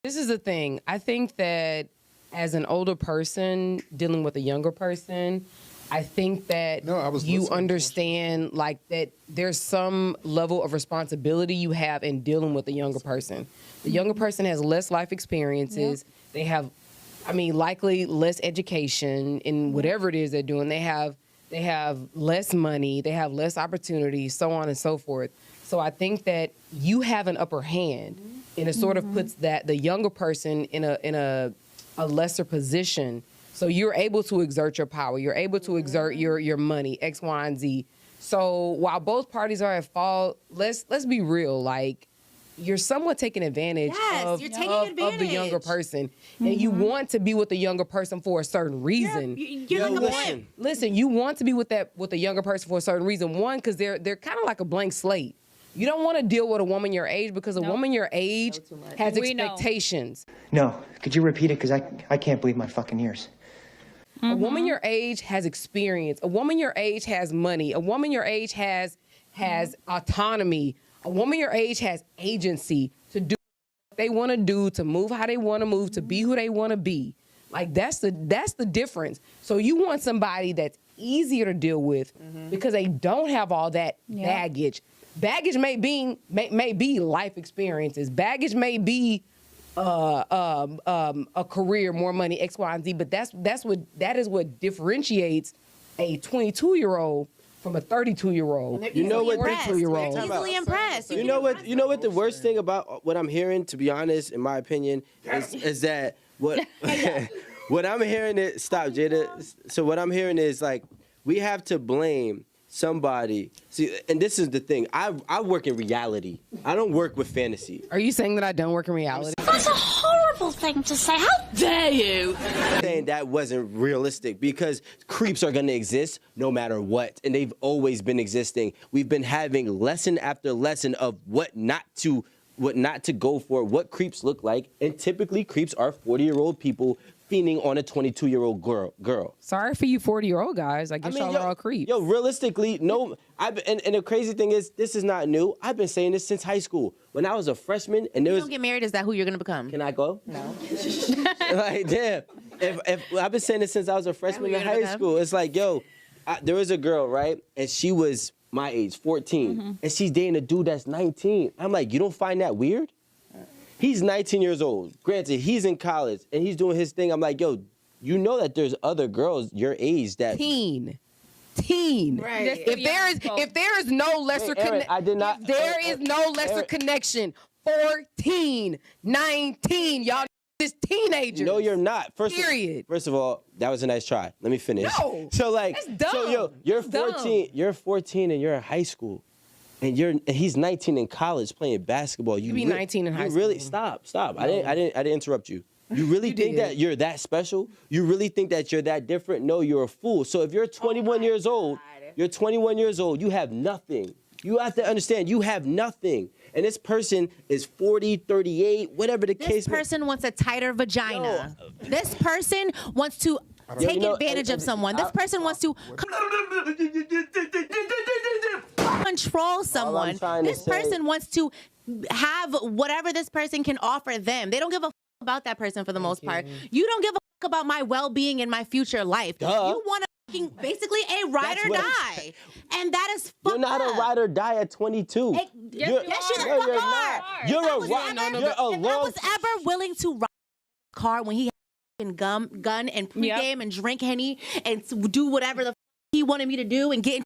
This is the thing. I think that as an older person dealing with a younger person, I think that you understand like that there's some level of responsibility you have in dealing with a younger person. The younger person has less life experiences. Yep. They have, I mean, likely less education in whatever it is they're doing. They have less money. They have less opportunity, so on and so forth. So I think that you have an upper hand, and it sort of puts that the younger person in a lesser position. So you're able to exert your power. You're able to exert your money, X, Y, and Z. So while both parties are at fault, let's be real. Like, you're somewhat taking advantage of the younger person. And you want to be with the younger person for a certain reason. You're like a pimp. Listen, you want to be with the younger person for a certain reason. One, because they're kind of like a blank slate. You don't want to deal with a woman your age because a woman your age has expectations. No, could you repeat it? Because I can't believe my fucking ears. A woman your age has experience. A woman your age has money. A woman your age has autonomy. A woman your age has agency to do what they want to do, to move how they want to move, to be who they want to be. Like, that's the difference. So you want somebody that's easier to deal with because they don't have all that baggage. Baggage may be life experiences. Baggage may be a career, more money, X, Y, and Z. But that is what differentiates a 22-year-old from a 32-year-old. You know what? Easily impressed. You know what? The worst thing about what I'm hearing, to be honest, in my opinion, is that what what I'm hearing is stop, Jada. So what I'm hearing is like we have to blame somebody. See, and this is the thing. I work in reality. I don't work with fantasy. Are you saying that I don't work in reality? That's a horrible thing to say. How dare you? I'm saying that wasn't realistic because creeps are going to exist no matter what, and they've always been existing. We've been having lesson after lesson of what not to go for, what creeps look like, and typically creeps are 40-year-old people fiending on a 22-year-old girl. Sorry for you 40-year-old guys. I guess y'all are all creeps. Yo, realistically, no. And the crazy thing is, this is not new. I've been saying this since high school. When I was a freshman, and there was. You don't get married, is that who you're gonna become? Can I go? No. Like, damn. If I've been saying this since I was a freshman in high school. It's like, yo, there was a girl, right? And she was my age, 14. And she's dating a dude that's 19. I'm like, you don't find that weird? He's 19 years old. Granted, he's in college and he's doing his thing. I'm like, yo, you know that there's other girls your age that teen. Right. If there is no lesser connection, I did not. There is no lesser connection. 14, 19, y'all is teenagers. No, you're not. First of all, that was a nice try. Let me finish. No, so like, that's dumb. so yo, you're 14. You're 14 and you're in high school. And he's 19 in college playing basketball. You be 19 in high school. Really stop. No. I didn't interrupt you. You really think that you're that special? You really think that you're that different? No, you're a fool. So if you're 21 years old, you have nothing. You have to understand, you have nothing. And this person is 40, 38, whatever the case. This person wants a tighter vagina. This person wants to take advantage of someone. This person wants to control someone. This person wants to have whatever this person can offer them. They don't give a about that person for the most part. You don't give a about my well-being in my future life. You want to basically a ride or die. And that is fucked up. You're not a ride or die at 22. Yes, you are. You're a If I was ever willing to ride a car when he had a gun and pregame and drink Henny and do whatever the he wanted me to do and get in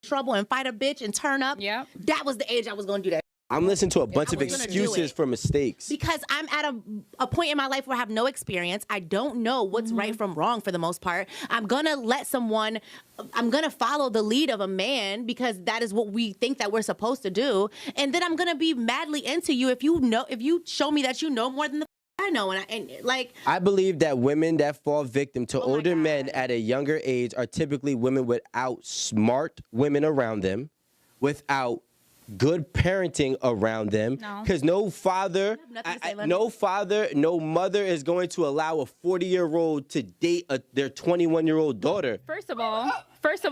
trouble and fight a bitch and turn up, that was the age I was going to do that. I'm listening to a bunch of excuses for mistakes. Because I'm at a point in my life where I have no experience. I don't know what's right from wrong for the most part. I'm going to follow the lead of a man because that is what we think that we're supposed to do. And then I'm going to be madly into you if you show me that you know more than the I know. I believe that women that fall victim to older men at a younger age are typically women without smart women around them, without good parenting around them. No. Because no father, nothing to say, Lemon. no father, no mother is going to allow a 40-year-old to date their 21-year-old daughter. First of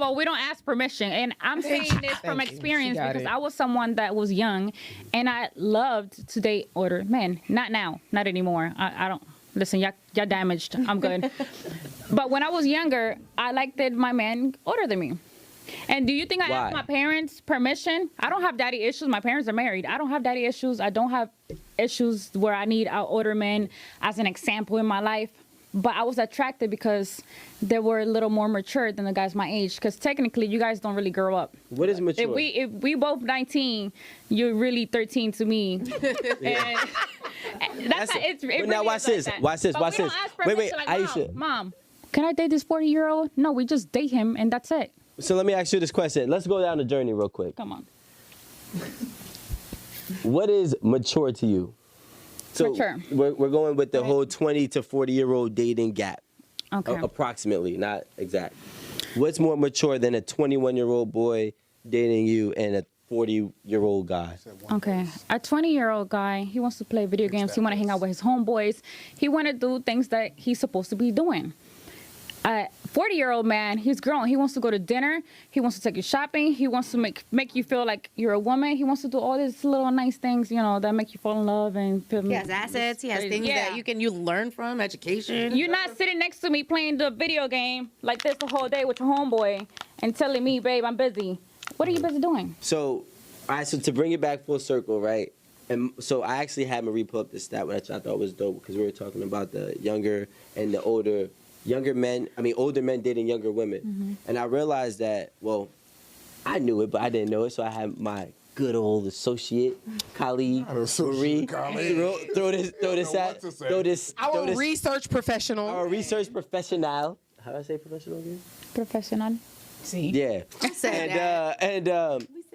all, we don't ask permission, and I'm saying this from Thank you. experience She got because it. I was someone that was young, and I loved to date older men. Not now, not anymore. I don't listen. Y'all damaged. I'm good. But when I was younger, I liked that my man older than me. And do you think I Why? asked my parents permission? I don't have daddy issues. My parents are married. I don't have daddy issues. I don't have issues where I need an older man as an example in my life. But I was attracted because they were a little more mature than the guys my age. Because technically, you guys don't really grow up. What is mature? If we both 19, you're really 13 to me. And that's it but really now watch is like this. that. Watch this. But Watch we this. don't ask Wait, permission, like, Aisha. Mom, can I date this 40-year-old? No, we just date him and that's it. So let me ask you this question. Let's go down the journey real quick. Come on. What is mature to you? So Mature. We're going with the whole 20 to 40-year-old dating gap. Okay. Approximately, not exact. What's more mature than a 21-year-old boy dating you and a 40-year-old guy? Okay. A 20-year-old guy, he wants to play video games. He want to hang out with his homeboys. He want to do things that he's supposed to be doing. A 40-year-old man, he's grown. He wants to go to dinner. He wants to take you shopping. He wants to make you feel like you're a woman. He wants to do all these little nice things, that make you fall in love and feel. He has assets. He has things that you learn from, education. You're not sitting next to me playing the video game like this the whole day with your homeboy and telling me, babe, I'm busy. What are you busy doing? So, all right, so to bring it back full circle, right? And so I actually had Marie pull up the stat, which I thought was dope because we were talking about the younger and the older men dating younger women. Mm-hmm. And I realized that, well, I knew it, but I didn't know it. So I had my good old associate, colleague, Marie, throw this. Our research professional. Our research professional. How do I say professional again? Professional. See? Yeah.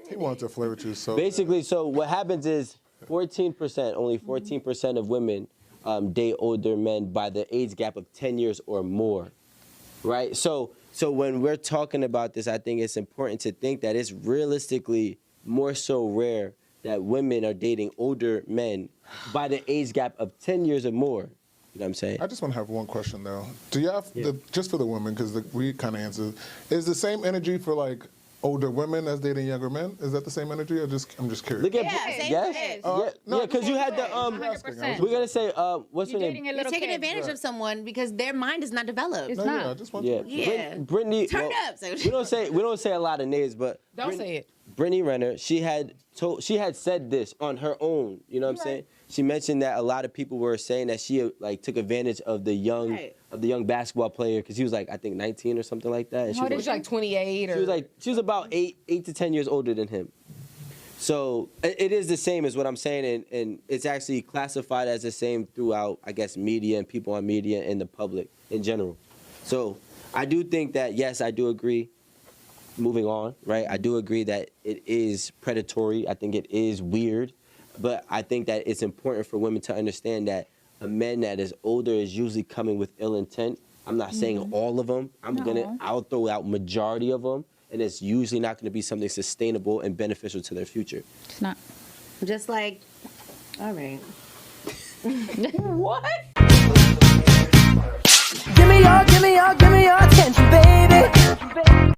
He wanted to flirt with you, so Basically, so what happens is 14%, only 14% of women date older men by the age gap of 10 years or more, right? So when we're talking about this, I think it's important to think that it's realistically more so rare that women are dating older men by the age gap of 10 years or more. You know what I'm saying? I just want to have one question though. Do you have just for the women, because we kind of answered, is the same energy for like older women as dating younger men? Is that the same energy? I'm just curious. Look at same yes, thing. yeah, because you had the 100%. We're gonna say what's her You're name? dating a You're little taking kid. advantage of someone because their mind is not developed. It's No, not. yeah, I just want Yeah, to. Yeah. Brittany. Turn up. We don't say a lot of names, but Don't say it. Brittany Renner, she had said this on her own. You know what I'm saying? She mentioned that a lot of people were saying that she like took advantage of the young basketball player because he was like I think 19 or something like that. And she How was did It was like 28 or. she was about 8 to 10 years older than him. So it is the same as what I'm saying, and it's actually classified as the same throughout, I guess, media and people on media and the public in general. So I do think that, yes, I do agree. Moving on, right? I do agree that it is predatory. I think it is weird. But I think that it's important for women to understand that a man that is older is usually coming with ill intent. I'm not saying all of them. I'll throw out majority of them. And it's usually not going to be something sustainable and beneficial to their future. It's not. Just like, all right. What? Give me your attention, baby.